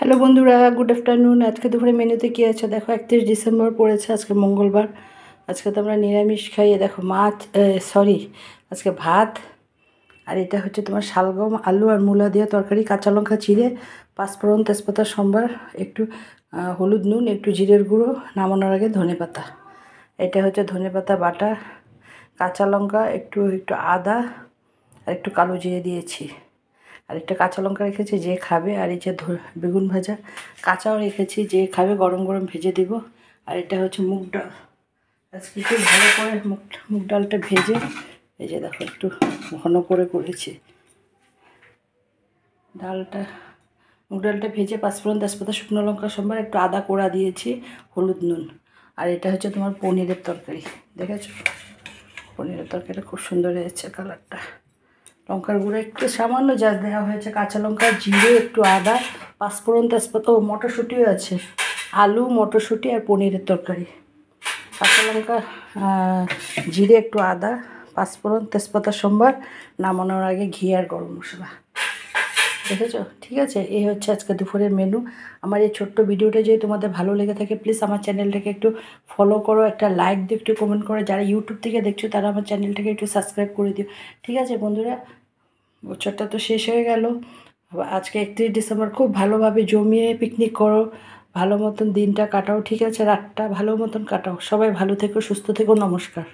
Hello বন্ধুরা, good afternoon. আজকে দুপুরে মেনুতে কী আছে দেখো। 31 ডিসেম্বর পড়েছে, আজকে মঙ্গলবার। আজকে তো আমরা নিরামিষ খাই। দেখো মাছ, আজকে ভাত। আর এটা হচ্ছে তোমার শালগম, আলু আর মূলা দিয়ে তরকারি, কাঁচা লঙ্কা চিড়ে, পাঁচফোড়ন, তেজপাতা, সম্বার, একটু হলুদ, নুন, একটু জিরের গুঁড়ো, নামানোর আগে ধনেপাতা। এটা হচ্ছে ধনেপাতা বাটা, কাঁচা লঙ্কা, একটু একটু আদা আর একটু কালো জিরে দিয়েছি। আর একটা কাঁচা লঙ্কা রেখেছি যে খাবে। আর এই যে বেগুন ভাজা কাঁচাও রেখেছি, যে খাবে গরম গরম ভেজে দিব। আর এটা হচ্ছে মুগ ডাল। আজকে একটু ভালো করে মুগ ডালটা ভেজে, এই যে দেখো একটু ঘন করে করেছি ডালটা। মুগ ডালটা ভেজে পাঁচফোড়ন, তেজপাতা, শুকনো লঙ্কা, সম্বার, একটু আদা কোড়া দিয়েছি, হলুদ, নুন। আর এটা হচ্ছে তোমার পনিরের তরকারি। দেখেছো পনিরের তরকারিটা খুব সুন্দর হয়েছে কালারটা। লঙ্কার গুঁড়ো একটু সামান্য যা দেওয়া হয়েছে, কাঁচা লঙ্কা, জিরে, একটু আদা, পাঁচফোড়ন, তেজপাতা, ও মটরশুঁটিও আছে, আলু, মটরশুঁটি আর পনিরের তরকারি। কাঁচা লঙ্কা, জিরে, একটু আদা, পাঁচফোড়ন, তেজপাতা, সম্বার, নামানোর আগে ঘি আর গরম মশলা। দেখেছো? ঠিক আছে, এই হচ্ছে আজকে দুপুরের মেনু। আমার এই ছোট্ট ভিডিওটা যদি তোমাদের ভালো লেগে থাকে, প্লিজ আমার চ্যানেলটাকে একটু ফলো করো, একটা লাইক দিও, একটু কমেন্ট করো। যারা ইউটিউব থেকে দেখছো তারা আমার চ্যানেলটাকে একটু সাবস্ক্রাইব করে দিও। ঠিক আছে বন্ধুরা, বছরটা তো শেষ হয়ে গেল। আজকে 31 ডিসেম্বর খুব ভালোভাবে জমিয়ে পিকনিক করো, ভালো মতন দিনটা কাটাও। ঠিক আছে, রাতটা ভালো মতন কাটাও। সবাই ভালো থেকো, সুস্থ থেকো। নমস্কার।